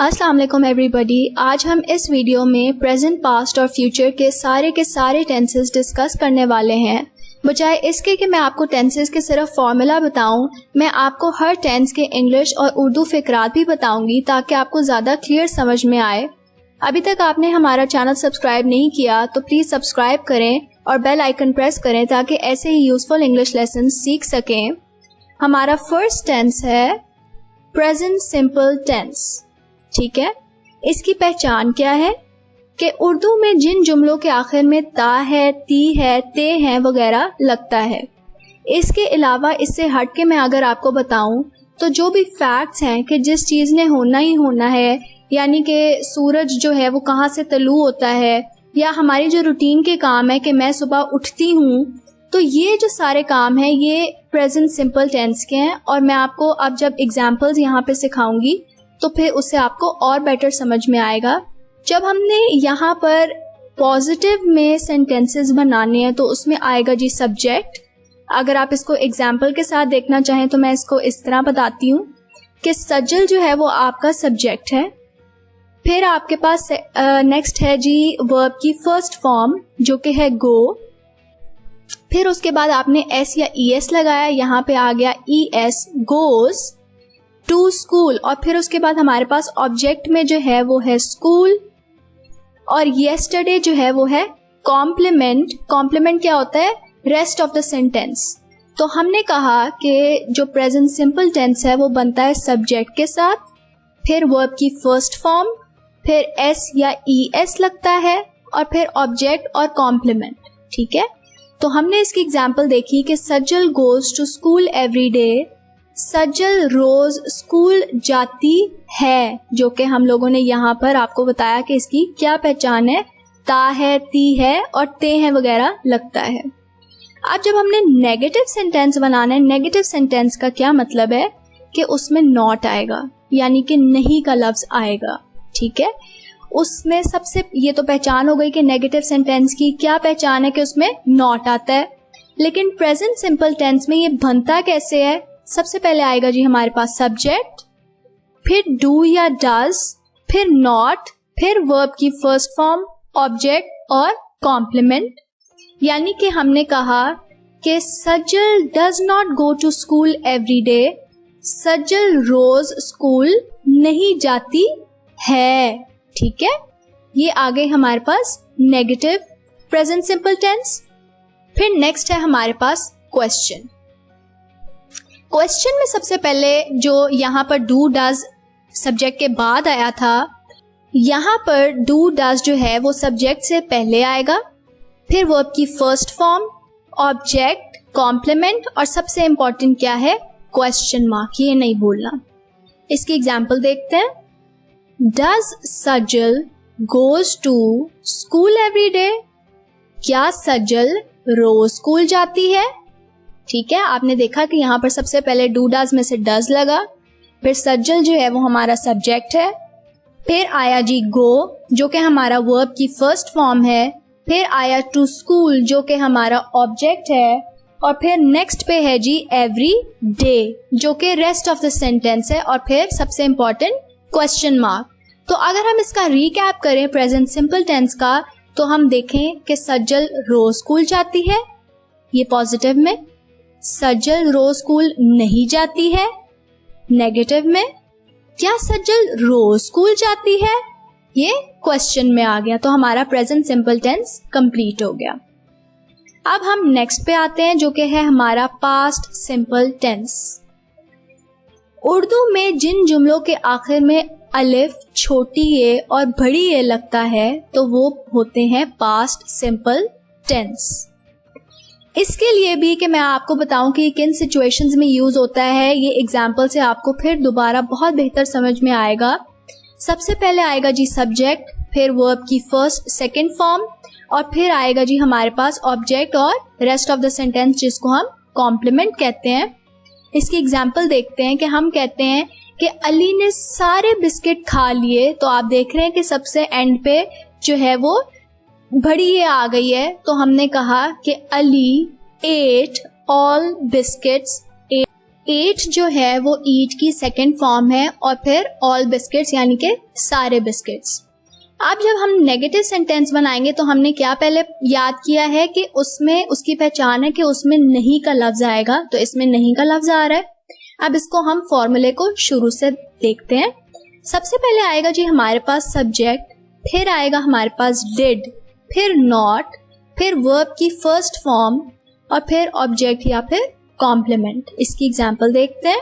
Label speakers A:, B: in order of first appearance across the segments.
A: अस्सलाम वालेकुम एवरीबॉडी। आज हम इस वीडियो में प्रेजेंट, पास्ट और फ्यूचर के सारे टेंसेस डिस्कस करने वाले हैं। बजाय इसके कि मैं आपको टेंसेस के सिर्फ फॉर्मूला बताऊं, मैं आपको हर टेंस के इंग्लिश और उर्दू फ़िक्रात भी बताऊंगी ताकि आपको ज़्यादा क्लियर समझ में आए। अभी तक आपने हमारा चैनल सब्सक्राइब नहीं किया तो प्लीज़ सब्सक्राइब करें और बेल आइकन प्रेस करें ताकि ऐसे ही यूज़फुल इंग्लिश लेसन सीख सकें। हमारा फर्स्ट टेंस है प्रेजेंट सिंपल टेंस। ठीक है, इसकी पहचान क्या है कि उर्दू में जिन जुमलों के आखिर में ता है, ती है, ते हैं वगैरह लगता है। इसके अलावा इससे हट के मैं अगर आपको बताऊं तो जो भी फैक्ट्स हैं कि जिस चीज़ ने होना ही होना है, यानी कि सूरज जो है वो कहाँ से तलू होता है, या हमारी जो रूटीन के काम है कि मैं सुबह उठती हूँ, तो ये जो सारे काम हैं ये प्रेजेंट सिंपल टेंस के हैं। और मैं आपको अब जब एग्जाम्पल्स यहाँ पे सिखाऊंगी तो फिर उससे आपको और बेटर समझ में आएगा। जब हमने यहाँ पर पॉजिटिव में सेंटेंसेस बनाने हैं तो उसमें आएगा जी सब्जेक्ट। अगर आप इसको एग्जाम्पल के साथ देखना चाहें तो मैं इसको इस तरह बताती हूँ कि सजल जो है वो आपका सब्जेक्ट है। फिर आपके पास नेक्स्ट है जी वर्ब की फर्स्ट फॉर्म जो कि है गो। फिर उसके बाद आपने एस या ई एस लगाया, यहाँ पे आ गया E S, goes to school. और फिर उसके बाद हमारे पास ऑब्जेक्ट में जो है वो है स्कूल, और येस्टरडे जो है वो है कॉम्प्लीमेंट। कॉम्प्लीमेंट क्या होता है? Rest of the sentence. तो हमने कहा कि जो प्रेजेंट सिंपल टेंस है वो बनता है सब्जेक्ट के साथ, फिर वर्ब की फर्स्ट फॉर्म, फिर एस या ई एस लगता है, और फिर ऑब्जेक्ट और कॉम्प्लीमेंट। ठीक है, तो हमने इसकी एग्जाम्पल देखी कि Sajjal goes to school every day. Sajjal रोज स्कूल जाती है, जो कि हम लोगों ने यहाँ पर आपको बताया कि इसकी क्या पहचान है, ता है, ती है और ते हैं वगैरह लगता है। अब जब हमने नेगेटिव सेंटेंस बनाना है, नेगेटिव सेंटेंस का क्या मतलब है कि उसमें नॉट आएगा, यानी कि नहीं का लफ्ज आएगा। ठीक है, उसमें सबसे ये तो पहचान हो गई कि नेगेटिव सेंटेंस की क्या पहचान है कि उसमें नॉट आता है। लेकिन प्रेजेंट सिंपल टेंस में ये बनता कैसे है? सबसे पहले आएगा जी हमारे पास सब्जेक्ट, फिर डू या डज, फिर नॉट, फिर वर्ब की फर्स्ट फॉर्म, ऑब्जेक्ट और कॉम्प्लीमेंट। यानी कि हमने कहा कि Sajjal does not go to school every day, Sajjal रोज स्कूल नहीं जाती है। ठीक है, ये आ गए हमारे पास नेगेटिव प्रेजेंट सिंपल टेंस। फिर नेक्स्ट है हमारे पास क्वेश्चन। क्वेश्चन में सबसे पहले जो यहाँ पर डू डज सब्जेक्ट के बाद आया था, यहाँ पर डू डज जो है वो सब्जेक्ट से पहले आएगा, फिर वर्ब की फर्स्ट फॉर्म, ऑब्जेक्ट, कॉम्प्लीमेंट और सबसे इंपॉर्टेंट क्या है? Question mark. ये नहीं भूलना। इसकी एग्जाम्पल देखते हैं। Does Sajjal goes to school every day? क्या सज्जल रोज स्कूल जाती है? ठीक है, आपने देखा कि यहाँ पर सबसे पहले डू डज में से डज लगा, फिर सज्जल जो है वो हमारा सब्जेक्ट है, फिर आया जी गो जो कि हमारा वर्ब की फर्स्ट फॉर्म है, फिर आया टू स्कूल जो कि हमारा ऑब्जेक्ट है, और फिर नेक्स्ट पे है जी एवरी डे जो कि रेस्ट ऑफ द सेंटेंस है, और फिर सबसे इंपॉर्टेंट क्वेश्चन मार्क। तो अगर हम इसका रीकैप करें प्रेजेंट सिंपल टेंस का, तो हम देखें कि सज्जल रोज स्कूल जाती है, ये पॉजिटिव में। सज्जल रोज स्कूल नहीं जाती है, नेगेटिव में। क्या सज्जल रोज स्कूल जाती है? ये क्वेश्चन में आ गया। तो हमारा प्रेजेंट सिंपल टेंस कंप्लीट हो गया। अब हम नेक्स्ट पे आते हैं जो कि है हमारा पास्ट सिंपल टेंस। उर्दू में जिन जुमलों के आखिर में अलिफ, छोटी ए और बड़ी ए लगता है तो वो होते हैं पास्ट सिंपल टेंस। इसके लिए भी कि मैं आपको बताऊं कि किन सिचुएशंस में यूज होता है, ये एग्जाम्पल से आपको फिर दोबारा बहुत बेहतर समझ में आएगा। सबसे पहले आएगा जी सब्जेक्ट, फिर वर्ब की फर्स्ट सेकंड फॉर्म, और फिर आएगा जी हमारे पास ऑब्जेक्ट और रेस्ट ऑफ द सेंटेंस जिसको हम कॉम्प्लीमेंट कहते हैं। इसकी एग्जाम्पल देखते हैं कि हम कहते हैं कि अली ने सारे बिस्किट खा लिए, तो आप देख रहे हैं कि सबसे एंड पे जो है वो बड़ी ये आ गई है, तो हमने कहा कि Ali ate all biscuits. Ate जो है वो ईट की सेकेंड फॉर्म है और फिर ऑल बिस्किट्स यानी कि सारे बिस्किट्स। अब जब हम नेगेटिव सेंटेंस बनाएंगे तो हमने क्या पहले याद किया है कि उसमें उसकी पहचान है कि उसमें नहीं का लफ्ज आएगा, तो इसमें नहीं का लफ्ज आ रहा है। अब इसको हम फॉर्मूले को शुरू से देखते हैं। सबसे पहले आएगा जी हमारे पास सब्जेक्ट, फिर आएगा हमारे पास डिड, फिर नॉट, फिर वर्ब की फर्स्ट फॉर्म और फिर ऑब्जेक्ट या फिर कॉम्प्लीमेंट। इसकी एग्जांपल देखते हैं।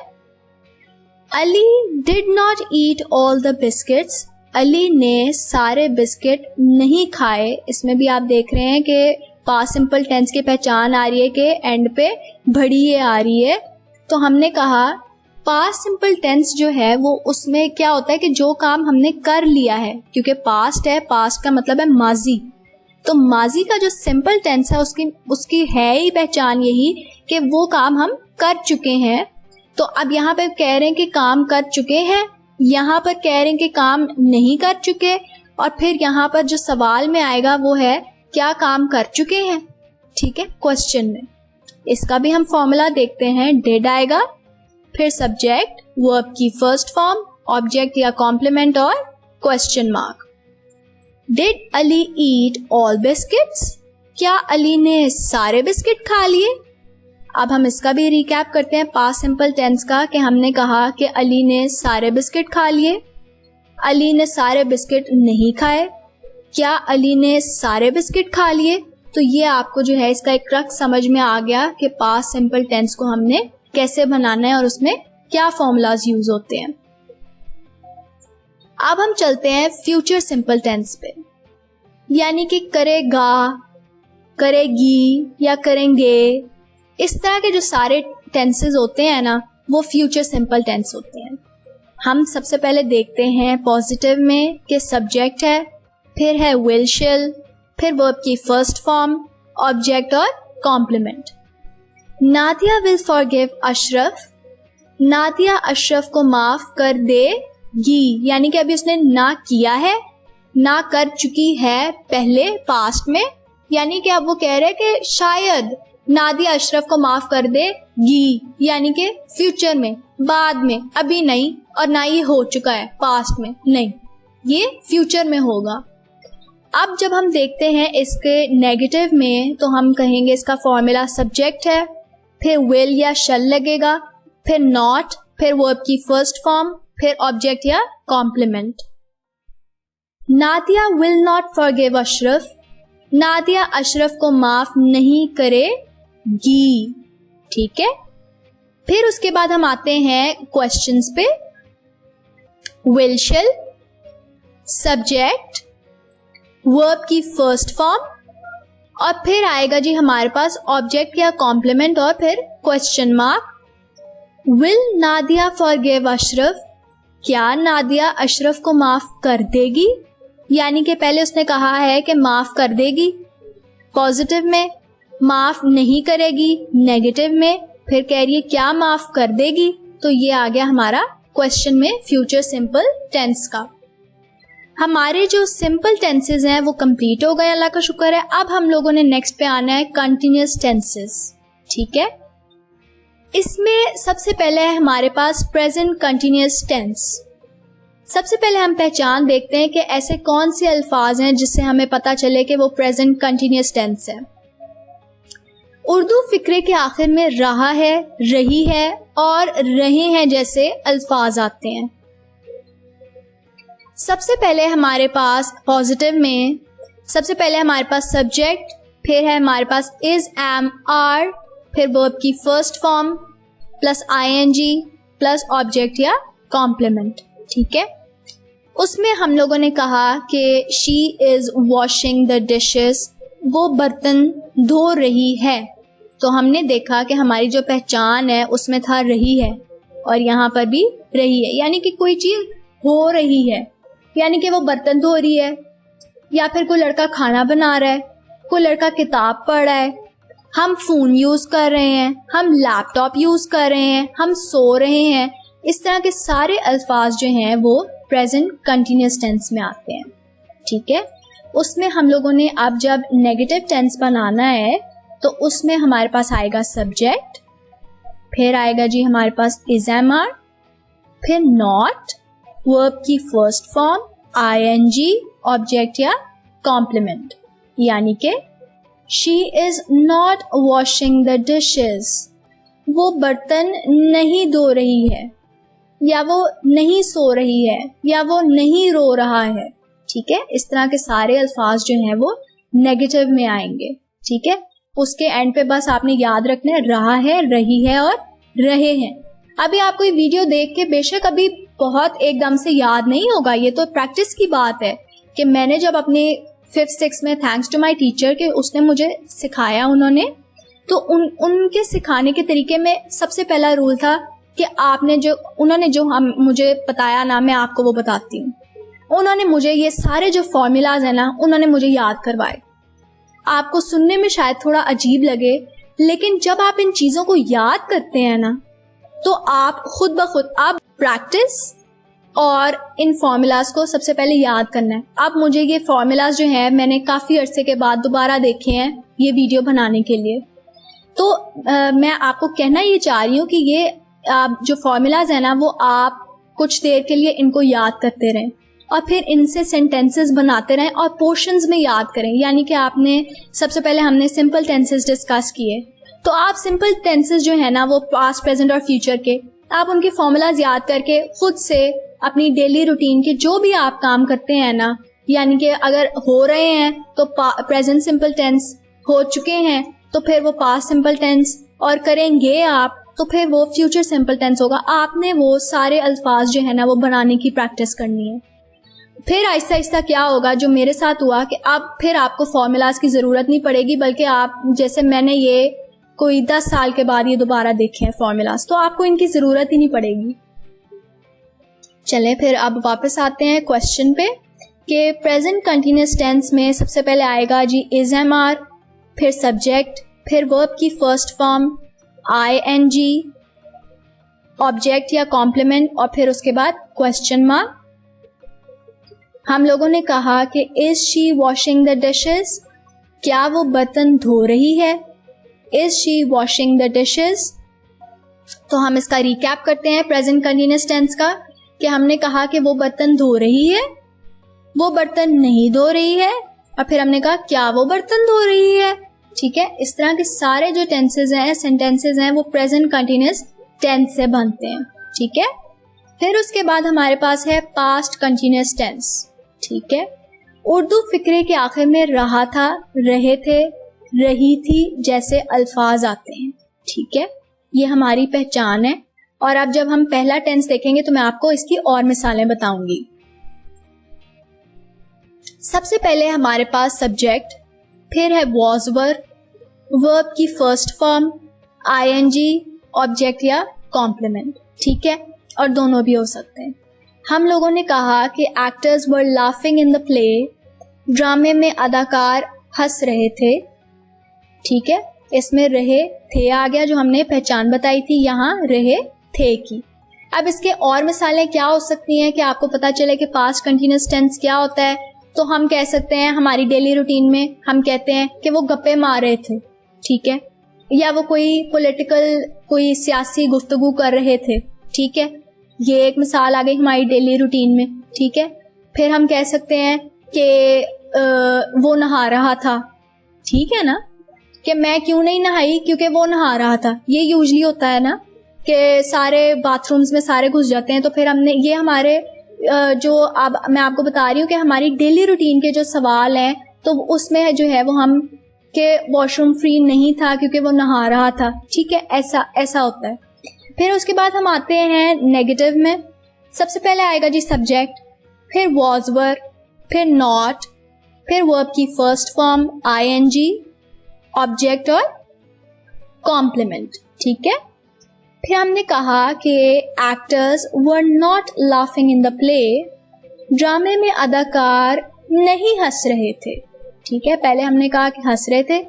A: Ali did not eat all the biscuits, Ali ने सारे बिस्किट नहीं खाए। इसमें भी आप देख रहे हैं कि पास्ट सिंपल टेंस की पहचान आ रही है कि एंड पे बड़ी ए आ रही है। तो हमने कहा पास्ट सिंपल टेंस जो है वो उसमें क्या होता है कि जो काम हमने कर लिया है, क्योंकि पास्ट है, पास्ट का मतलब है माजी, तो माजी का जो सिंपल टेंस है उसकी है ही पहचान यही कि वो काम हम कर चुके हैं। तो अब यहाँ पे कह रहे हैं कि काम कर चुके हैं, यहाँ पर कह रहे हैं कि काम नहीं कर चुके, और फिर यहाँ पर जो सवाल में आएगा वो है क्या काम कर चुके हैं, ठीक है, क्वेश्चन में। इसका भी हम फॉर्मूला देखते हैं। डिड आएगा, फिर सब्जेक्ट, वर्ब की फर्स्ट फॉर्म, ऑब्जेक्ट या कॉम्प्लीमेंट और question mark. Did Ali eat all biscuits, क्या अली ने सारे बिस्किट खा लिए। अब हम इसका भी रिकैप करते हैं पास्ट सिंपल टेंस का कि हमने कहा कि अली ने सारे बिस्किट खा लिए, अली ने सारे बिस्किट नहीं खाए, क्या अली ने सारे बिस्किट खा लिए। तो ये आपको जो है इसका एक क्रक्स समझ में आ गया कि पास्ट सिंपल टेंस को हमने कैसे बनाना है और उसमें क्या फॉर्मूलाज यूज होते हैं। अब हम चलते हैं फ्यूचर सिंपल टेंस पे, यानी कि करेगा, करेगी या करेंगे, इस तरह के जो सारे टेंसेस होते हैं ना वो फ्यूचर सिंपल टेंस होते हैं। हम सबसे पहले देखते हैं पॉजिटिव में कि सब्जेक्ट है, फिर है विल शिल, फिर वर्ब की फर्स्ट फॉर्म, ऑब्जेक्ट और complement. Nadia will forgive Ashraf, Nadia Ashraf को माफ कर देगी, यानी कि अभी उसने ना किया है, ना कर चुकी है पहले पास्ट में, यानी कि अब वो कह रहे हैं कि शायद नादिया अशरफ को माफ कर देगी, यानी कि फ्यूचर में, बाद में, अभी नहीं, और ना ये हो चुका है पास्ट में, नहीं, ये फ्यूचर में होगा। अब जब हम देखते हैं इसके नेगेटिव में तो हम कहेंगे इसका फॉर्मूला सब्जेक्ट है, फिर विल या शल लगेगा, फिर नॉट, फिर वर्ब की फर्स्ट फॉर्म, फिर ऑब्जेक्ट या complement. Nadia will not forgive Ashraf, Nadia Ashraf को माफ नहीं करेगी, ठीक है। फिर उसके बाद हम आते हैं क्वेश्चंस पे। विल शिल, सब्जेक्ट, वर्ब की फर्स्ट फॉर्म, और फिर आएगा जी हमारे पास ऑब्जेक्ट या कॉम्प्लीमेंट और फिर question mark. Will Nadia forgive Ashraf, क्या नादिया अशरफ को माफ कर देगी, यानी कि पहले उसने कहा है कि माफ कर देगी पॉजिटिव में, माफ नहीं करेगी नेगेटिव में, फिर कह रही है क्या माफ कर देगी। तो ये आ गया हमारा क्वेश्चन में फ्यूचर सिंपल टेंस का। हमारे जो सिंपल टेंसेस हैं वो कंप्लीट हो गए, अल्लाह का शुक्र है। अब हम लोगों ने नेक्स्ट पे आना है कंटिन्यूअस टेंसेस, ठीक है। इसमें सबसे पहले है हमारे पास प्रेजेंट कंटिन्यूअस टेंस। सबसे पहले हम पहचान देखते हैं कि ऐसे कौन से अल्फाज हैं जिससे हमें पता चले कि वो प्रेजेंट कंटिन्यूअस टेंस है। उर्दू फिक्रे के आखिर में रहा है, रही है और रहे हैं जैसे अल्फाज आते हैं। सबसे पहले हमारे पास पॉजिटिव में सबसे पहले हमारे पास सब्जेक्ट, फिर है हमारे पास इज, एम, आर, फिर वर्ब की first form plus ING plus object या कॉम्प्लीमेंट, ठीक है। उसमें हम लोगों ने कहा कि she is washing the dishes, वो बर्तन धो रही है। तो हमने देखा कि हमारी जो पहचान है उसमें था रही है और यहाँ पर भी रही है, यानी कि कोई चीज हो रही है, यानी कि वो बर्तन धो रही है, या फिर कोई लड़का खाना बना रहा है, कोई लड़का किताब पढ़ रहा है, हम फोन यूज कर रहे हैं, हम लैपटॉप यूज कर रहे हैं, हम सो रहे हैं। इस तरह के सारे अल्फाज जो हैं वो प्रेजेंट कंटिन्यूअस टेंस में आते हैं, ठीक है। उसमें हम लोगों ने अब जब नेगेटिव टेंस बनाना है तो उसमें हमारे पास आएगा सब्जेक्ट, फिर आएगा जी हमारे पास इज एम आर, फिर नॉट, वर्ब की फर्स्ट फॉर्म, आईएनजी, ऑब्जेक्ट या कॉम्प्लीमेंट, यानी कि she is not washing the dishes, वो बर्तन नहीं धो रही है, या वो नहीं सो रही है, या वो नहीं रो रहा है। ठीक है, इस तरह के सारे अल्फाज जो हैं वो नेगेटिव में आएंगे। ठीक है, उसके एंड पे बस आपने याद रखना है रहा है, रही है और रहे हैं। अभी आपको ये वीडियो देख के बेशक अभी बहुत एकदम से याद नहीं होगा, ये तो प्रैक्टिस की बात है कि मैंने जब अपने 5th 6th में थैंक्स टू माय टीचर के उसने मुझे सिखाया, उन्होंने तो उनके सिखाने के तरीके में सबसे पहला रूल था कि उन्होंने जो मुझे बताया ना, मैं आपको वो बताती हूँ। उन्होंने मुझे ये सारे जो फॉर्मूलाज है ना, उन्होंने मुझे याद करवाए। आपको सुनने में शायद थोड़ा अजीब लगे, लेकिन जब आप इन चीजों को याद करते हैं ना, तो आप खुद ब खुद आप प्रैक्टिस और इन फॉर्मूलाज को सबसे पहले याद करना है। अब मुझे ये फॉर्मूलाज जो है मैंने काफी अरसे के बाद दोबारा देखे हैं ये वीडियो बनाने के लिए, तो मैं आपको कहना ये चाह रही हूँ कि ये जो फॉर्मूलाज है ना, वो आप कुछ देर के लिए इनको याद करते रहें और फिर इनसे सेंटेंसेस बनाते रहें और पोर्शंस में याद करें। यानी कि आपने सबसे पहले हमने सिंपल टेंसेस डिस्कस किए, तो आप सिंपल टेंसेस जो है ना वो पास्ट, प्रेजेंट और फ्यूचर के, आप उनके फॉर्मूलाज याद करके खुद से अपनी डेली रूटीन के जो भी आप काम करते हैं ना, यानी कि अगर हो रहे हैं तो प्रेजेंट सिंपल टेंस, हो चुके हैं तो फिर वो पास्ट सिंपल टेंस, और करेंगे आप तो फिर वो फ्यूचर सिंपल टेंस होगा। आपने वो सारे अल्फाज जो है ना वो बनाने की प्रैक्टिस करनी है। फिर आहिस्ता आहिस्ता क्या होगा, जो मेरे साथ हुआ कि अब फिर आपको फॉर्मूलाज की ज़रूरत नहीं पड़ेगी, बल्कि आप जैसे मैंने ये कोई 10 साल के बाद ये दोबारा देखे हैं फॉर्मूलाज, तो आपको इनकी ज़रूरत ही नहीं पड़ेगी। चलें फिर अब वापस आते हैं क्वेश्चन पे कि प्रेजेंट कंटिन्यूअस टेंस में सबसे पहले आएगा जी इज एम आर, फिर सब्जेक्ट, फिर वर्ब की फर्स्ट फॉर्म आईएनजी, ऑब्जेक्ट या कॉम्प्लीमेंट, और फिर उसके बाद क्वेश्चन मार्क। हम लोगों ने कहा कि is she washing the dishes, क्या वो बर्तन धो रही है, is she washing the dishes. तो हम इसका रिकैप करते हैं प्रेजेंट कंटिन्यूअस टेंस का, कि हमने कहा कि वो बर्तन धो रही है, वो बर्तन नहीं धो रही है, और फिर हमने कहा क्या वो बर्तन धो रही है। ठीक है, इस तरह के सारे जो टेंसेज हैं, सेंटेंसेज हैं, वो प्रेजेंट कंटिन्यूअस टेंस से बनते हैं। ठीक है, फिर उसके बाद हमारे पास है पास्ट कंटिन्यूअस टेंस। ठीक है, उर्दू फिक्रे के आखिर में रहा था, रहे थे, रही थी जैसे अल्फाज आते हैं। ठीक है, ये हमारी पहचान है। और अब जब हम पहला टेंस देखेंगे तो मैं आपको इसकी और मिसालें बताऊंगी। सबसे पहले हमारे पास सब्जेक्ट, फिर है वॉज वर्ब की फर्स्ट फॉर्म आईएनजी, ऑब्जेक्ट या कॉम्प्लीमेंट। ठीक है, और दोनों भी हो सकते हैं। हम लोगों ने कहा कि actors were laughing in the play, ड्रामे में अदाकार हंस रहे थे। ठीक है, इसमें रहे थे आ गया, जो हमने पहचान बताई थी यहाँ रहे थे की। अब इसके और मिसालें क्या हो सकती हैं कि आपको पता चले कि पास्ट कंटिन्यूअस टेंस क्या होता है। तो हम कह सकते हैं हमारी डेली रूटीन में हम कहते हैं कि वो गप्पे मार रहे थे। ठीक है, या वो कोई पॉलिटिकल, कोई सियासी गुफ्तगू कर रहे थे। ठीक है, ये एक मिसाल आ गई हमारी डेली रूटीन में। ठीक है, फिर हम कह सकते हैं कि वो नहा रहा था। ठीक है ना, कि मैं क्यों नहीं नहाई, क्योंकि वो नहा रहा था। ये यूजली होता है ना कि सारे बाथरूम्स में सारे घुस जाते हैं, तो फिर हमने ये हमारे जो अब मैं आपको बता रही हूँ कि हमारी डेली रूटीन के जो सवाल हैं, तो उसमें जो है वो हम कि वॉशरूम फ्री नहीं था क्योंकि वो नहा रहा था। ठीक है, ऐसा होता है। फिर उसके बाद हम आते हैं नेगेटिव में। सबसे पहले आएगा जी सब्जेक्ट, फिर वॉज वर, फिर नॉट, फिर वर्ब की फर्स्ट फॉर्म आईएनजी, ऑब्जेक्ट और कॉम्प्लीमेंट। ठीक है, फिर हमने कहा कि actors were not laughing in the play, ड्रामे में अदाकार नहीं हंस रहे थे। ठीक है, पहले हमने कहा कि हंस रहे थे,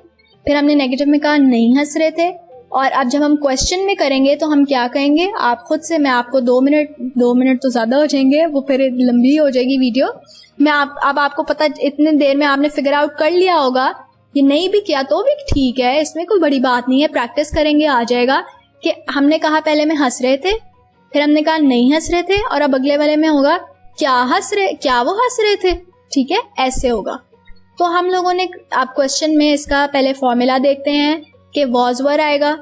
A: फिर हमने नेगेटिव में कहा नहीं हंस रहे थे। और अब जब हम क्वेश्चन में करेंगे तो हम क्या कहेंगे, आप खुद से, मैं आपको 2 मिनट तो ज़्यादा हो जाएंगे, वो फिर लंबी हो जाएगी वीडियो। अब आपको पता, इतने देर में आपने फिगर आउट कर लिया होगा। ये नहीं भी किया तो भी ठीक है, इसमें कोई बड़ी बात नहीं है, प्रैक्टिस करेंगे आ जाएगा कि हमने कहा पहले में हंस रहे थे, फिर हमने कहा नहीं हंस रहे थे, और अब अगले वाले में होगा क्या वो हंस रहे थे। ठीक है, ऐसे होगा। तो हम लोगों ने आप क्वेश्चन में इसका पहले फॉर्मूला देखते हैं कि वॉज वर्ड आएगा,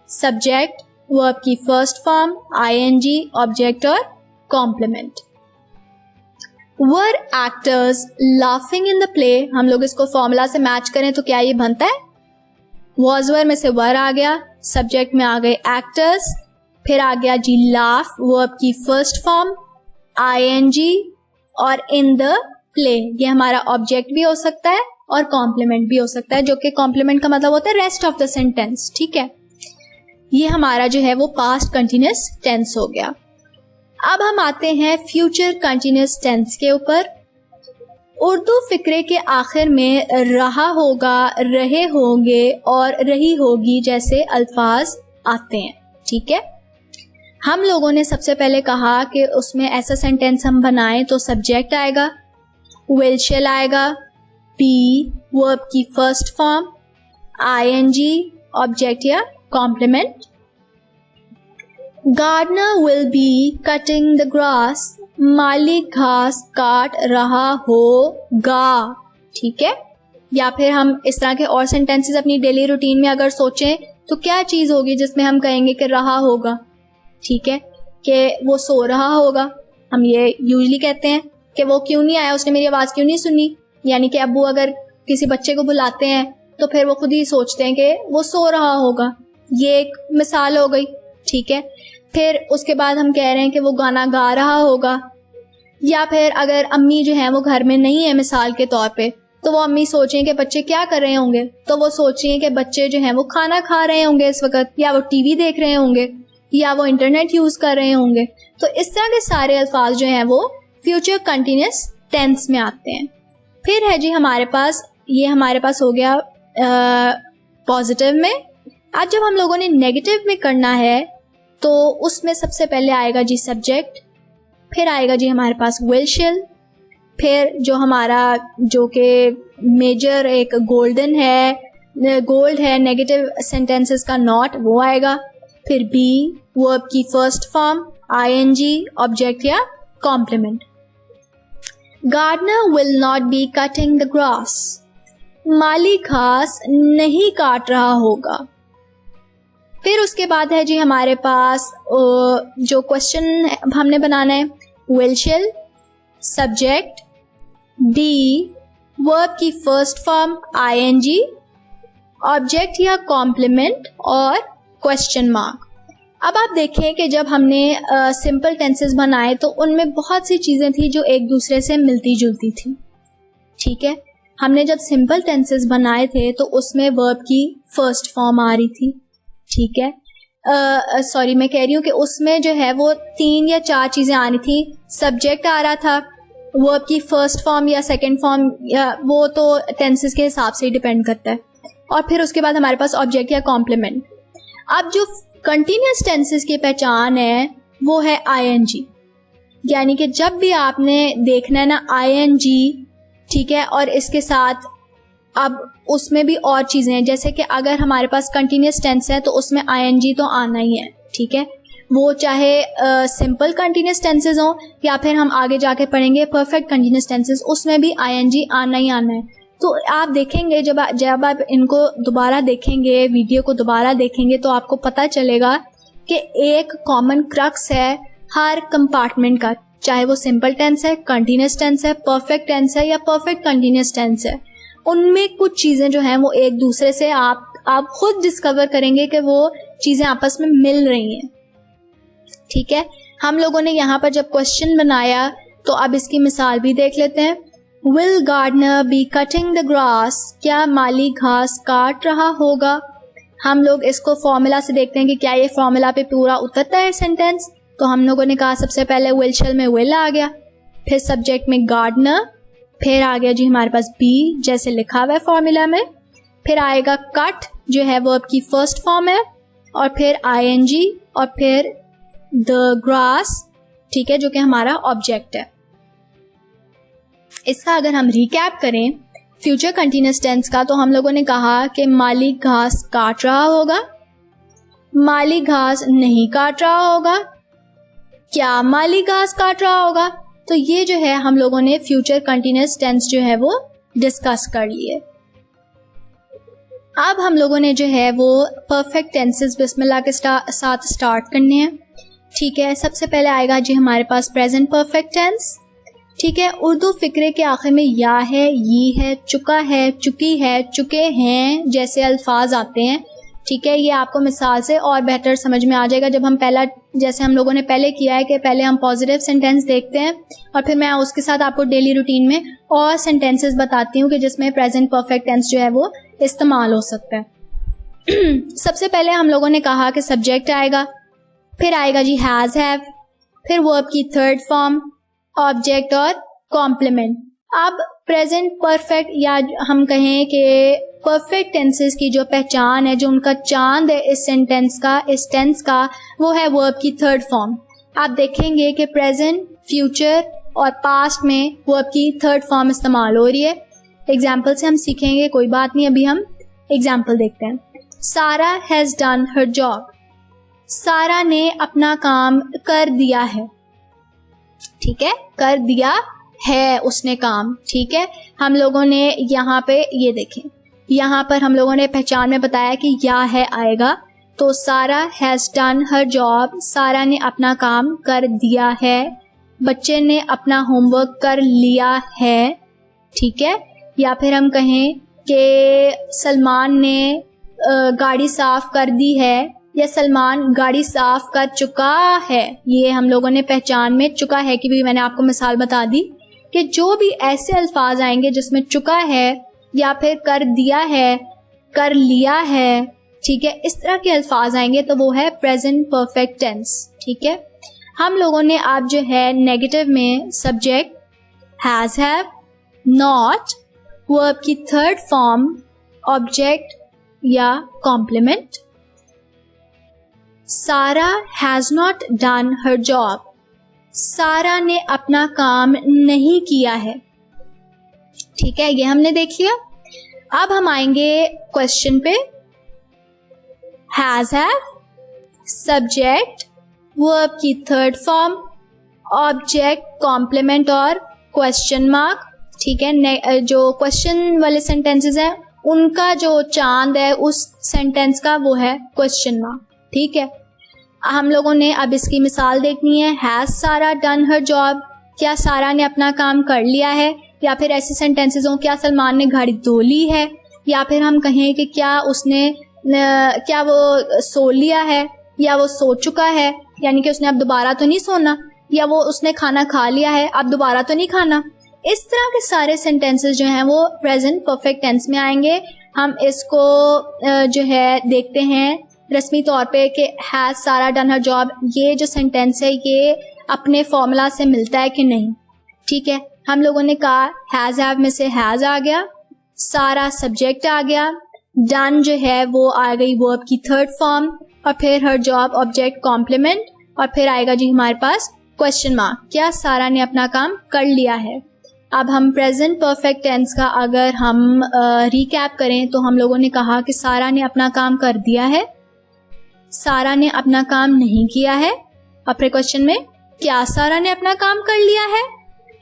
A: सब्जेक्ट, वर्ब की फर्स्ट फॉर्म, आईएनजी, ऑब्जेक्ट और complement. Were actors laughing in the play, हम लोग इसको फॉर्मूला से मैच करें तो क्या ये बनता है, वॉज वर में से वर आ गया, सब्जेक्ट में आ गए एक्टर्स, फिर आ गया जी लाफ, वर्ब की फर्स्ट फॉर्म, आईएनजी और इन द प्ले, ये हमारा ऑब्जेक्ट भी हो सकता है और कॉम्प्लीमेंट भी हो सकता है, जो कि कॉम्प्लीमेंट का मतलब होता है रेस्ट ऑफ द सेंटेंस। ठीक है, ये हमारा जो है वो पास्ट कंटिन्यूअस टेंस हो गया। अब हम आते हैं फ्यूचर कंटिन्यूअस टेंस के ऊपर। उर्दू फिक्रे के आखिर में रहा होगा, रहे होंगे और रही होगी जैसे अल्फाज आते हैं। ठीक है, हम लोगों ने सबसे पहले कहा कि उसमें ऐसा सेंटेंस हम बनाएं तो सब्जेक्ट आएगा, विल शेल आएगा, बी वर्ब की फर्स्ट फॉर्म, आईएनजी ऑब्जेक्ट या complement. Gardener will be cutting the grass, माली घास काट रहा होगा। ठीक है, या फिर हम इस तरह के और सेंटेंसेस अपनी डेली रूटीन में अगर सोचें तो क्या चीज होगी जिसमें हम कहेंगे कि रहा होगा। ठीक है, कि वो सो रहा होगा, हम ये यूजली कहते हैं कि वो क्यों नहीं आया, उसने मेरी आवाज क्यों नहीं सुनी। यानी कि अब्बू अगर किसी बच्चे को बुलाते हैं तो फिर वो खुद ही सोचते हैं कि वो सो रहा होगा, ये एक मिसाल हो गई। ठीक है, फिर उसके बाद हम कह रहे हैं कि वो गाना गा रहा होगा, या फिर अगर अम्मी जो है वो घर में नहीं है मिसाल के तौर पे, तो वो अम्मी सोच रही हैं कि बच्चे क्या कर रहे होंगे, तो वो सोच रही हैं कि बच्चे जो हैं वो खाना खा रहे होंगे इस वक्त, या वो टीवी देख रहे होंगे, या वो इंटरनेट यूज कर रहे होंगे। तो इस तरह के सारे अल्फाज जो हैं वो फ्यूचर कंटिन्यूअस टेंस में आते हैं। फिर है जी हमारे पास, ये हमारे पास हो गया पॉजिटिव में। आज जब हम लोगों ने नेगेटिव में करना है तो उसमें सबसे पहले आएगा जी सब्जेक्ट, फिर आएगा जी हमारे पास विल शेल, फिर जो हमारा जो कि मेजर एक गोल्ड है नेगेटिव सेंटेंसेस का नॉट, वो आएगा, फिर बी वर्ब की फर्स्ट फॉर्म, आईएनजी ऑब्जेक्ट या complement. Gardener will not be cutting the grass, माली घास नहीं काट रहा होगा। फिर उसके बाद है जी हमारे पास जो क्वेश्चन हमने बनाना है, will shell, subject, D verb की फर्स्ट फॉर्म, आईएनजी ऑब्जेक्ट या कॉम्प्लीमेंट और क्वेश्चन मार्क। अब आप देखें कि जब हमने सिंपल टेंसेस बनाए तो उनमें बहुत सी चीज़ें थी जो एक दूसरे से मिलती जुलती थी। ठीक है, हमने जब सिंपल टेंसेस बनाए थे तो उसमें वर्ब की फर्स्ट फॉर्म आ रही थी। ठीक है, सॉरी मैं कह रही हूँ कि उसमें जो है वो 3 या 4 चीज़ें आ रही थी। सब्जेक्ट आ रहा था, वर्ब की फर्स्ट फॉर्म या सेकंड फॉर्म, या वो तो टेंसेस के हिसाब से ही डिपेंड करता है, और फिर उसके बाद हमारे पास ऑब्जेक्ट या कॉम्प्लीमेंट। अब जो कंटिन्यूअस टेंसेस की पहचान है वो है आईएनजी, यानी कि जब भी आपने देखना है ना आईएनजी, ठीक है, और इसके साथ अब उसमें भी और चीज़ें हैं, जैसे कि अगर हमारे पास कंटिन्यूअस टेंस है तो उसमें आईएनजी तो आना ही है। ठीक है, वो चाहे सिंपल कंटिन्यूअस टेंसेस हों या फिर हम आगे जाके पढ़ेंगे परफेक्ट कंटिन्यूअस टेंसेस, उसमें भी आईएनजी आना ही आना है। तो आप देखेंगे जब आप इनको दोबारा देखेंगे, वीडियो को दोबारा देखेंगे, तो आपको पता चलेगा कि एक कॉमन क्रक्स है हर कंपार्टमेंट का, चाहे वो सिंपल टेंस है, कंटिन्यूअस टेंस है, परफेक्ट टेंस है या परफेक्ट कंटिन्यूअस टेंस है। उनमें कुछ चीज़ें जो हैं वो एक दूसरे से आप खुद डिस्कवर करेंगे कि वो चीज़ें आपस में मिल रही हैं। ठीक है, हम लोगों ने यहाँ पर जब क्वेश्चन बनाया तो अब इसकी मिसाल भी देख लेते हैं। Will gardener be cutting the grass, क्या माली घास काट रहा होगा। हम लोग इसको फॉर्मूला से देखते हैं कि क्या ये फॉर्मूला पे पूरा उतरता है सेंटेंस। तो हम लोगों ने कहा सबसे पहले विल शेल में विल आ गया, फिर सब्जेक्ट में गार्डनर, फिर आ गया जी हमारे पास बी जैसे लिखा हुआ है फॉर्मूला में, फिर आएगा कट जो है वर्ब की फर्स्ट फॉर्म है, और फिर आईएनजी और फिर द ग्रास, ठीक है, जो कि हमारा ऑब्जेक्ट है। इसका अगर हम रिकैप करें फ्यूचर कंटिन्यूअस टेंस का, तो हम लोगों ने कहा कि माली घास काट रहा होगा, माली घास नहीं काट रहा होगा। क्या माली घास काट रहा होगा? तो ये जो है हम लोगों ने फ्यूचर कंटिन्यूअस टेंस जो है वो डिस्कस कर लिए। अब हम लोगों ने जो है वो परफेक्ट टेंसेस बिस्मिल्लाह के साथ स्टार्ट करने हैं। ठीक है, सबसे पहले आएगा जी हमारे पास प्रेजेंट परफेक्ट टेंस। ठीक है, उर्दू फिक्रे के आखिर में या है, ये है, चुका है, चुकी है, चुके हैं जैसे अल्फाज आते हैं। ठीक है, ये आपको मिसाल से और बेहतर समझ में आ जाएगा जब हम पहला, जैसे हम लोगों ने पहले किया है कि पहले हम पॉजिटिव सेंटेंस देखते हैं और फिर मैं उसके साथ आपको डेली रूटीन में और सेंटेंसेस बताती हूँ कि जिसमें प्रेजेंट परफेक्ट टेंस जो है वो इस्तेमाल हो सकता है। सबसे पहले हम लोगों ने कहा कि सब्जेक्ट आएगा, फिर आएगा जी हैज़ हैव, फिर वर्ब की थर्ड फॉर्म, ऑब्जेक्ट और कॉम्प्लीमेंट। अब प्रेजेंट परफेक्ट या हम कहें कि परफेक्ट टेंसेस की जो पहचान है, जो उनका चांद है इस सेंटेंस का, इस टेंस का, वो है वर्ब की थर्ड फॉर्म। आप देखेंगे कि प्रेजेंट, फ्यूचर और पास्ट में वर्ब की थर्ड फॉर्म इस्तेमाल हो रही है। एग्जाम्पल से हम सीखेंगे, कोई बात नहीं, अभी हम एग्जाम्पल देखते हैं। सारा हैज़ डन हर जॉब, सारा ने अपना काम कर दिया है। ठीक है, कर दिया है उसने काम। ठीक है, हम लोगों ने यहाँ पे ये देखें, यहाँ पर हम लोगों ने पहचान में बताया कि या है आएगा, तो सारा हैज़ डन हर जॉब, सारा ने अपना काम कर दिया है, बच्चे ने अपना होमवर्क कर लिया है। ठीक है, या फिर हम कहें कि सलमान ने गाड़ी साफ कर दी है, या सलमान गाड़ी साफ कर चुका है। ये हम लोगों ने पहचान में चुका है की भी मैंने आपको मिसाल बता दी कि जो भी ऐसे अल्फाज आएंगे जिसमें चुका है या फिर कर दिया है, कर लिया है, ठीक है, इस तरह के अल्फाज आएंगे तो वो है प्रेजेंट परफेक्ट टेंस। ठीक है, हम लोगों ने आप जो है नेगेटिव में subject has have, not, verb की थर्ड फॉर्म, ऑब्जेक्ट या कॉम्प्लीमेंट। सारा has not done her job, सारा ने अपना काम नहीं किया है। ठीक है, ये हमने देख लिया। अब हम आएंगे क्वेश्चन पे। हैज़ हैव, सब्जेक्ट, वर्ब की थर्ड फॉर्म, ऑब्जेक्ट, कॉम्प्लीमेंट और क्वेश्चन मार्क। ठीक है, जो क्वेश्चन वाले सेंटेंसेस हैं उनका जो चांद है उस सेंटेंस का वो है क्वेश्चन मार्क। ठीक है, हम लोगों ने अब इसकी मिसाल देखनी है। हैज़ सारा डन हर जॉब, क्या सारा ने अपना काम कर लिया है, या फिर ऐसे सेंटेंसेस हों क्या सलमान ने गाड़ी धो ली है, या फिर हम कहें कि क्या उसने क्या वो सो लिया है या वो सो चुका है, यानी कि उसने अब दोबारा तो नहीं सोना, या वो उसने खाना खा लिया है अब दोबारा तो नहीं खाना। इस तरह के सारे सेंटेंसेस जो हैं वो प्रेजेंट परफेक्ट टेंस में आएंगे। हम इसको जो है देखते हैं रस्मी तौर पे कि हैज़ सारा डन हर जॉब, ये जो सेंटेंस है ये अपने फॉर्मूला से मिलता है कि नहीं। ठीक है, हम लोगों ने कहा हैज़ हैव में से हैज़ आ गया, सारा सब्जेक्ट आ गया, डन जो है वो आ गई वर्ब की थर्ड फॉर्म, और फिर हर जॉब ऑब्जेक्ट कॉम्प्लीमेंट, और फिर आएगा जी हमारे पास क्वेश्चन मार्क, क्या सारा ने अपना काम कर लिया है। अब हम प्रेजेंट परफेक्ट टेंस का अगर हम रिकैप करें तो हम लोगों ने कहा कि सारा ने अपना काम कर दिया है, सारा ने अपना काम नहीं किया है, और फिर क्वेश्चन में क्या सारा ने अपना काम कर लिया है।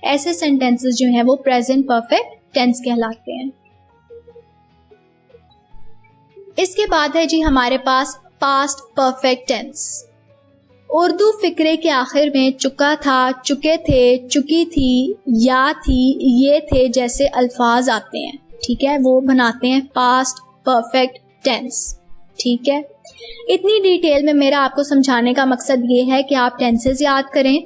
A: ऐसे सेंटेंसेस जो हैं वो प्रेजेंट परफेक्ट टेंस कहलाते हैं। इसके बाद है जी हमारे पास पास्ट परफेक्ट टेंस। उर्दू फिक्रे के आखिर में चुका था, चुके थे, चुकी थी, या थी, ये थे जैसे अल्फाज आते हैं। ठीक है, वो बनाते हैं पास्ट परफेक्ट टेंस। ठीक है, इतनी डिटेल में मेरा आपको समझाने का मकसद ये है कि आप टेंसेस याद करें,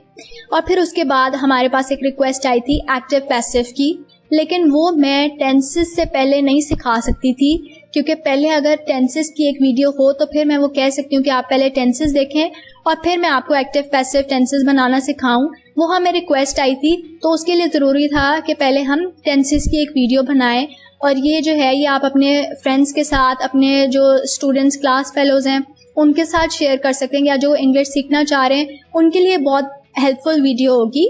A: और फिर उसके बाद हमारे पास एक रिक्वेस्ट आई थी एक्टिव पैसिव की, लेकिन वो मैं टेंसेस से पहले नहीं सिखा सकती थी, क्योंकि पहले अगर टेंसेस की एक वीडियो हो तो फिर मैं वो कह सकती हूँ कि आप पहले टेंसेस देखें और फिर मैं आपको एक्टिव पैसिव टेंसेस बनाना सिखाऊं। वो हमें रिक्वेस्ट आई थी, तो उसके लिए ज़रूरी था कि पहले हम टेंसेस की एक वीडियो बनाएं, और ये जो है ये आप अपने फ्रेंड्स के साथ, अपने जो स्टूडेंट्स क्लास फेलोज़ हैं उनके साथ शेयर कर सकते हैं, या जो इंग्लिश सीखना चाह रहे हैं उनके लिए बहुत हेल्पफुल वीडियो होगी।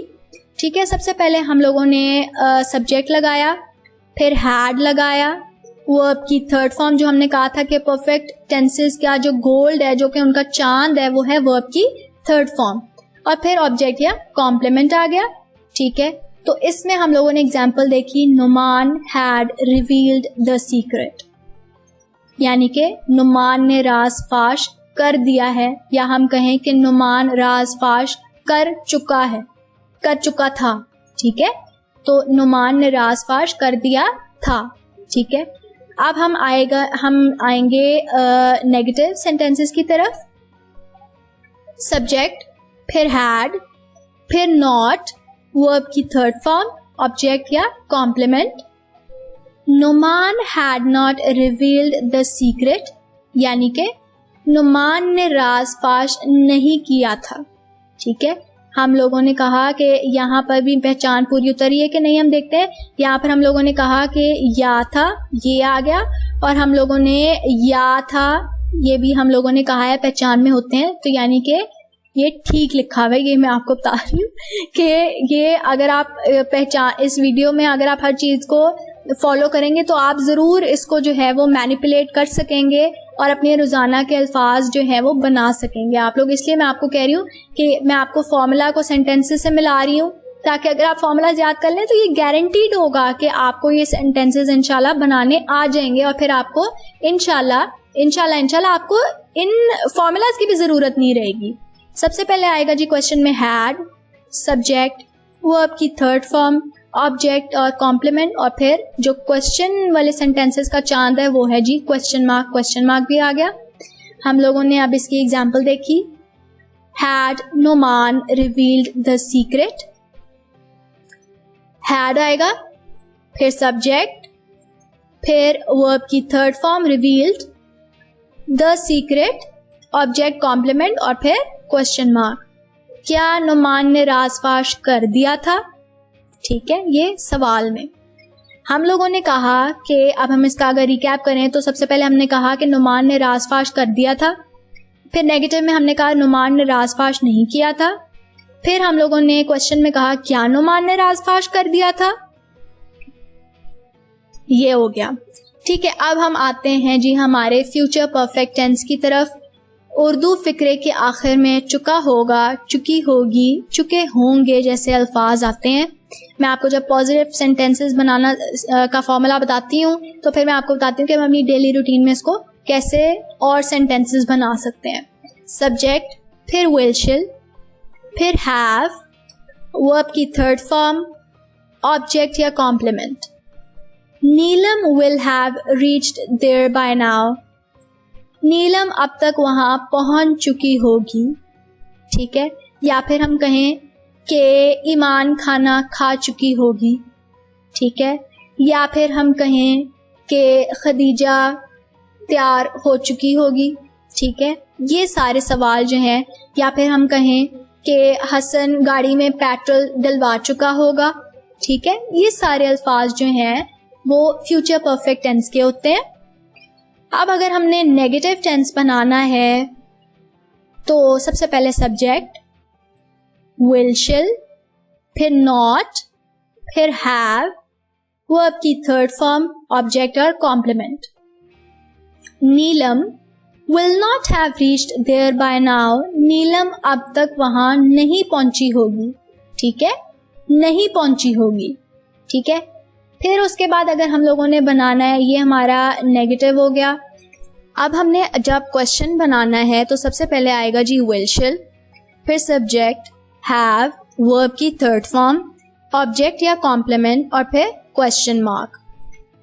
A: ठीक है, सबसे पहले हम लोगों ने सब्जेक्ट लगाया, फिर हैड लगाया, वर्ब की थर्ड फॉर्म जो हमने कहा था कि परफेक्ट टेंसेस का जो गोल्ड है, जो कि उनका चांद है, वो है वर्ब की थर्ड फॉर्म। और फिर ऑब्जेक्ट या कॉम्प्लीमेंट आ गया। ठीक है, तो इसमें हम लोगों ने एग्जाम्पल देखी, Numan had revealed the secret, यानी कि नुमान ने राज फाश कर दिया है, या हम कहें कि नुमान राज फाश कर चुका है, कर चुका था। ठीक है, तो नुमान ने राज फाश कर दिया था। ठीक है, अब हम आएंगे नेगेटिव सेंटेंसेस की तरफ। सब्जेक्ट, फिर हैड, फिर नॉट, वर्ब की थर्ड फॉर्म, ऑब्जेक्ट या complement. Numan had not revealed the secret, यानी कि नुमान ने राज फाश नहीं किया था। ठीक है, हम लोगों ने कहा कि यहाँ पर भी पहचान पूरी उतरी है कि नहीं, हम देखते हैं। यहाँ पर हम लोगों ने कहा कि या था, ये आ गया, और हम लोगों ने या था, ये भी हम लोगों ने कहा है पहचान में होते हैं, तो यानी कि ये ठीक लिखा हुआ है। ये मैं आपको बता रही हूँ कि ये अगर आप पहचान, इस वीडियो में अगर आप हर चीज़ को फॉलो करेंगे तो आप ज़रूर इसको जो है वो मैनिपुलेट कर सकेंगे और अपने रोज़ाना के अल्फाज जो है वो बना सकेंगे आप लोग। इसलिए मैं आपको कह रही हूँ कि मैं आपको फॉर्मूला को सेंटेंसेस से मिला रही हूँ, ताकि अगर आप फॉर्मूला याद कर लें तो ये गारंटीड होगा कि आपको ये सेंटेंसेस इंशाल्लाह बनाने आ जाएंगे, और फिर आपको इंशाल्लाह आपको इन फॉर्मूलाज की भी ज़रूरत नहीं रहेगी। सबसे पहले आएगा जी क्वेश्चन में हैड, सब्जेक्ट, वर्ब की थर्ड फॉर्म, ऑब्जेक्ट और कॉम्प्लीमेंट, और फिर जो क्वेश्चन वाले सेंटेंसेस का चांद है वो है जी क्वेश्चन मार्क भी आ गया। हम लोगों ने अब इसकी एग्जांपल देखी। Had Numan revealed the secret, had आएगा, फिर सब्जेक्ट, फिर वर्ब की third form revealed, the secret, object complement, और फिर क्वेश्चन मार्क। क्या नुमान ने राजफाश कर दिया था? ठीक है, ये सवाल में हम लोगों ने कहा कि अब हम इसका अगर रिकैप करें तो सबसे पहले हमने कहा कि नुमान ने राजफाश कर दिया था, फिर नेगेटिव में हमने कहा नुमान ने राजफाश नहीं किया था, फिर हम लोगों ने क्वेश्चन में कहा क्या नुमान ने राजफाश कर दिया था, ये हो गया। ठीक है, अब हम आते हैं जी हमारे फ्यूचर परफेक्ट टेंस की तरफ। उर्दू फिक्रे के आखिर में चुका होगा, चुकी होगी, चुके होंगे जैसे अल्फाज आते हैं। मैं आपको जब पॉजिटिव सेंटेंसेस बनाना का फॉर्मूला बताती हूँ तो फिर मैं आपको बताती हूँ कि हम अपनी डेली रूटीन में इसको कैसे और सेंटेंसेस बना सकते हैं। सब्जेक्ट, फिर विल शिल, फिर हैव, वर्ब की थर्ड फॉर्म, ऑब्जेक्ट या complement. Neelam will have reached there by now, Neelam अब तक वहां पहुंच चुकी होगी। ठीक है, या फिर हम कहें कि ईमान खाना खा चुकी होगी। ठीक है, या फिर हम कहें कि खदीजा तैयार हो चुकी होगी। ठीक है, ये सारे सवाल जो हैं, या फिर हम कहें कि हसन गाड़ी में पेट्रोल डलवा चुका होगा। ठीक है, ये सारे अल्फाज जो हैं वो फ्यूचर परफेक्ट टेंस के होते हैं। अब अगर हमने नेगेटिव टेंस बनाना है तो सबसे पहले सब्जेक्ट, विल शिल, फिर नॉट, फिर हैव, वर्ब की थर्ड फॉर्म, ऑब्जेक्ट और complement. Neelam will not have reached there by now, Neelam अब तक वहां नहीं पहुंची होगी। ठीक है, नहीं पहुंची होगी। ठीक है, फिर उसके बाद अगर हम लोगों ने बनाना है, ये हमारा नेगेटिव हो गया। अब हमने जब क्वेश्चन बनाना है तो सबसे पहले आएगा जी विल शिल, फिर सब्जेक्ट, हैव, वर्ब की थर्ड फॉर्म, ऑब्जेक्ट या कॉम्प्लीमेंट, और फिर question mark.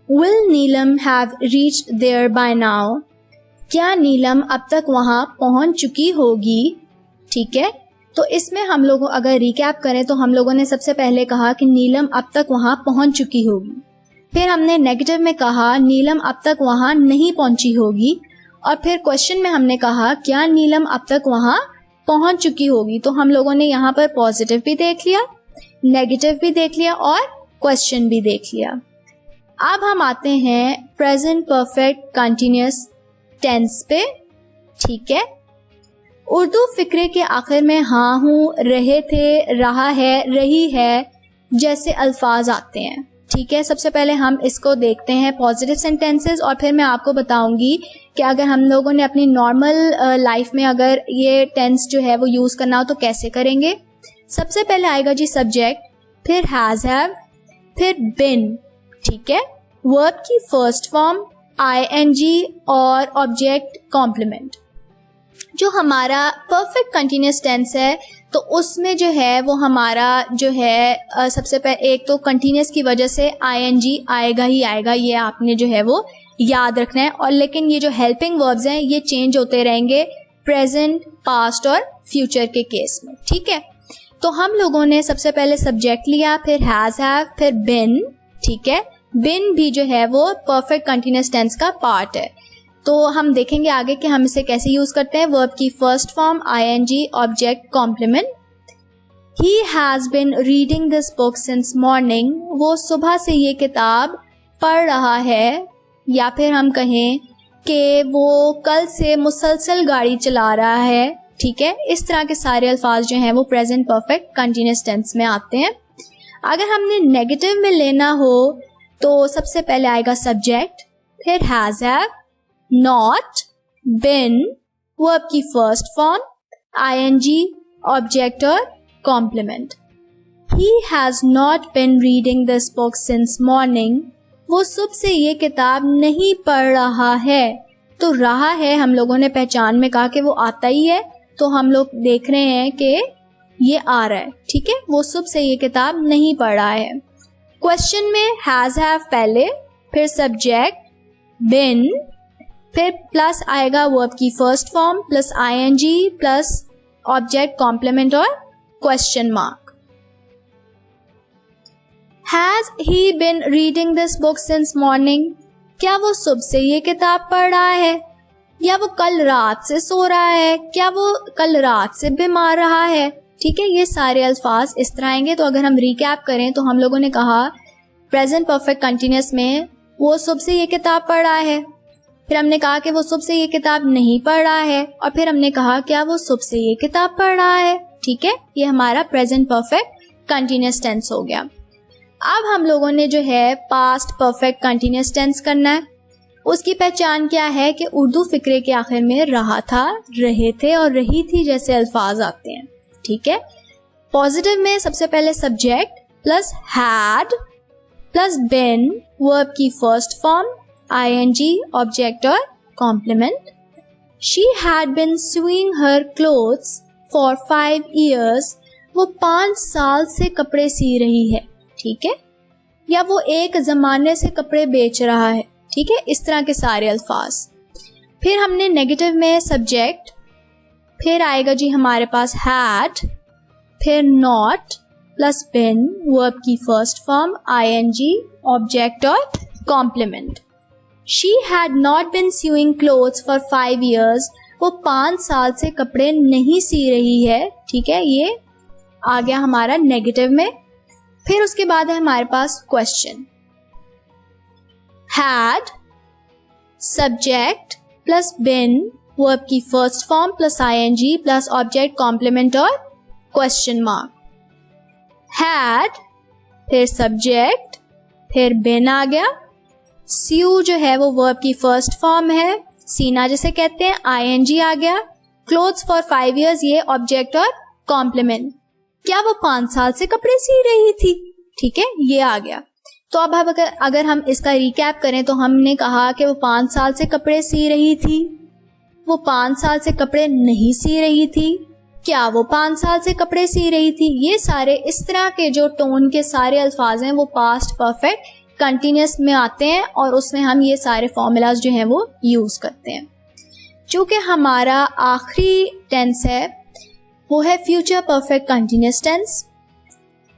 A: Will Neelam have reached there by now, क्या नीलम अब तक वहां पहुंच चुकी होगी। ठीक है, तो इसमें हम लोग अगर रिकैप करें तो हम लोगों ने सबसे पहले कहा कि नीलम अब तक वहां पहुंच चुकी होगी, फिर हमने नेगेटिव में कहा नीलम अब तक वहां नहीं पहुंची होगी, और फिर क्वेश्चन में हमने कहा क्या नीलम अब तक वहां पहुंच चुकी होगी। तो हम लोगों ने यहाँ पर पॉजिटिव भी देख लिया, नेगेटिव भी देख लिया और क्वेश्चन भी देख लिया। अब हम आते हैं प्रेजेंट परफेक्ट कंटिन्यूअस टेंस पे। ठीक है, उर्दू फिक्रे के आखिर में हाँ हूँ, रहे थे, रहा है, रही है जैसे अल्फाज आते हैं। ठीक है, सबसे पहले हम इसको देखते हैं पॉजिटिव सेंटेंसेस और फिर मैं आपको बताऊंगी कि अगर हम लोगों ने अपनी नॉर्मल लाइफ में अगर ये टेंस जो है वो यूज़ करना हो तो कैसे करेंगे। सबसे पहले आएगा जी सब्जेक्ट, फिर हैज़ हैव, फिर बिन। ठीक है, वर्ब की फर्स्ट फॉर्म आईएनजी और ऑब्जेक्ट कॉम्प्लीमेंट। जो हमारा परफेक्ट कंटिन्यूअस टेंस है तो उसमें जो है वो हमारा जो है सबसे पहले एक तो कंटिन्यूअस की वजह से आईएनजी आएगा ही आएगा, ये आपने जो है वो याद रखना है। और लेकिन ये जो हेल्पिंग वर्ब्स हैं ये चेंज होते रहेंगे प्रेजेंट, पास्ट और फ्यूचर के केस में। ठीक है, तो हम लोगों ने सबसे पहले सब्जेक्ट लिया, फिर हैज हैव, फिर बिन। ठीक है, बिन भी जो है वो परफेक्ट कंटिन्यूअस टेंस का पार्ट है। तो हम देखेंगे आगे कि हम इसे कैसे यूज करते हैं। वर्ब की first form ING, object complement. He has been reading this book since morning, वो सुबह से ये किताब पढ़ रहा है, या फिर हम कहें कि वो कल से मुसलसल गाड़ी चला रहा है। ठीक है, इस तरह के सारे अल्फाज जो हैं वो प्रेजेंट परफेक्ट कंटिन्यूअस टेंस में आते हैं। अगर हमने नेगेटिव में लेना हो तो सबसे पहले आएगा सब्जेक्ट, फिर has have, not, been, verb की फर्स्ट फॉर्म आईएनजी, ऑब्जेक्ट और complement. He has not been reading this book since morning, वो सुबह से ये किताब नहीं पढ़ रहा है। तो रहा है हम लोगों ने पहचान में कहा कि वो आता ही है, तो हम लोग देख रहे हैं कि ये आ रहा है। ठीक है, वो सुबह से ये किताब नहीं पढ़ रहा है। क्वेश्चन में हैज हैव पहले, फिर सब्जेक्ट, बिन, फिर प्लस आएगा वर्ब की first form plus ING plus object complement और question mark. Has he been reading this book since morning, क्या वो सुबह से ये किताब पढ़ रहा है, या वो कल रात से सो रहा है, क्या वो कल रात से बीमार रहा है। ठीक है, ये सारे अल्फाज इस तरह आएंगे। तो अगर हम रिकैप करें तो हम लोगों ने कहा प्रेजेंट परफेक्ट कंटिन्यूअस में वो सुबह से ये किताब पढ़ रहा है, फिर हमने कहा कि वो सुबह से ये किताब नहीं पढ़ रहा है, और फिर हमने कहा क्या वो सुबह से ये किताब पढ़ रहा है। ठीक है, ये हमारा प्रेजेंट परफेक्ट कंटिन्यूअस टेंस हो गया। अब हम लोगों ने जो है पास्ट परफेक्ट कंटिन्यूअस टेंस करना है। उसकी पहचान क्या है कि उर्दू फिक्रे के आखिर में रहा था, रहे थे और रही थी जैसे अल्फाज आते हैं। ठीक है, पॉजिटिव में सबसे पहले subject plus had plus been, verb की फर्स्ट फॉर्म आईएनजी, ऑब्जेक्ट और complement. She had been sewing her clothes for 5 years, वो 5 साल से कपड़े सी रही है। ठीक है, या वो एक जमाने से कपड़े बेच रहा है। ठीक है, इस तरह के सारे अल्फाज। फिर हमने नेगेटिव में सब्जेक्ट, फिर आएगा जी हमारे पास हैड, फिर नॉट प्लस बिन, वर्ब की फर्स्ट फॉर्म आईएनजी, ऑब्जेक्ट और complement. She had not been seeing clothes for 5 years, वो 5 साल से कपड़े नहीं सी रही है। ठीक है, ये आ गया हमारा नेगेटिव में। फिर उसके बाद है हमारे पास question, had, subject plus been, verb की first form plus ING plus object complement और क्वेश्चन मार्क। हैड, फिर सब्जेक्ट, फिर बिन आ गया। स्यू जो है वो वर्ब की फर्स्ट फॉर्म है, सीना जिसे कहते हैं, आईएनजी आ गया। क्लोथ्स फॉर 5 years, ये ऑब्जेक्ट और कॉम्प्लीमेंट। क्या वो 5 साल से कपड़े सी रही थी। ठीक है, ये आ गया। तो अब अगर हम इसका रिकैप करें तो हमने कहा कि वो 5 साल से कपड़े सी रही थी, वो 5 साल से कपड़े नहीं सी रही थी, क्या वो 5 साल से कपड़े सी रही थी। ये सारे इस तरह के जो टोन के सारे अल्फाज हैं वो पास्ट परफेक्ट कंटिन्यूअस में आते हैं और उसमें हम ये सारे फॉर्मूलाज जो हैं वो यूज करते हैं। चूँकि हमारा आखिरी टेंस है वो है future perfect continuous tense.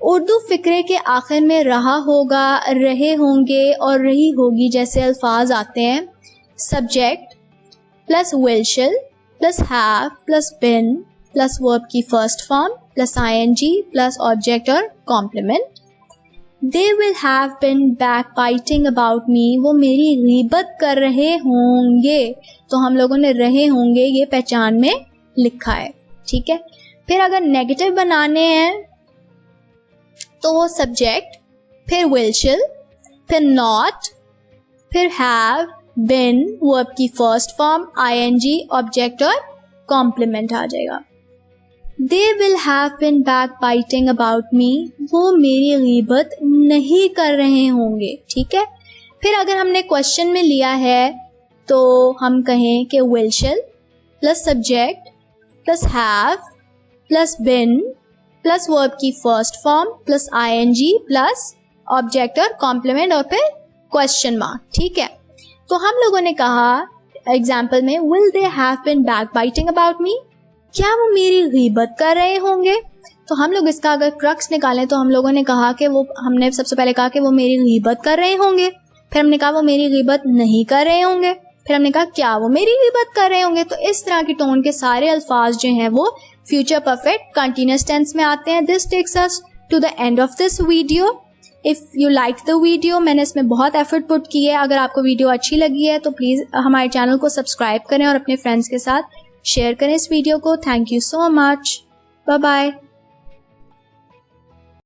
A: Urdu फिक्रे के आखिर में रहा होगा, रहे होंगे और रही होगी जैसे अल्फाज आते हैं। Subject plus will shall plus have plus been plus verb की first form plus ING plus object और complement. They will have been backbiting about me, वो मेरी गीबत कर रहे होंगे। तो हम लोगों ने रहे होंगे ये पहचान में लिखा है। ठीक है, फिर अगर नेगेटिव बनाने हैं तो वो सब्जेक्ट, फिर विल शिल फिर नॉट, फिर हैव, बिन, वर्ब की फर्स्ट फॉर्म, आईएनजी, ऑब्जेक्ट और कॉम्प्लीमेंट आ जाएगा। They will have been backbiting about me, वो मेरी गीबत नहीं कर रहे होंगे, ठीक है। फिर अगर हमने क्वेश्चन में लिया है तो हम कहें कि will shall plus subject plus have plus been plus verb की first form plus ING plus object और कॉम्प्लीमेंट और फिर क्वेश्चन मार्क, ठीक है। तो हम लोगों ने कहा एग्जाम्पल में will they have been backbiting about me, क्या वो मेरी गीबत कर रहे होंगे। तो हम लोग इसका अगर क्रक्स निकालें तो हम लोगों ने कहा कि हमने सबसे पहले कहा कि वो मेरी गीबत कर रहे होंगे, फिर हमने कहा वो मेरी गीबत नहीं कर रहे होंगे, फिर हमने कहा क्या वो मेरी गीबत कर रहे होंगे। तो इस तरह की टोन के सारे अल्फाज जो हैं वो फ्यूचर परफेक्ट कंटिन्यूअस टेंस में आते हैं। This takes us to the end of this video. If you like the video, मैंने इसमें बहुत एफर्ट पुट की है। अगर आपको वीडियो अच्छी लगी है तो प्लीज़ हमारे चैनल को सब्सक्राइब करें और अपने फ्रेंड्स के साथ शेयर करें इस वीडियो को। Thank you so much, bye bye.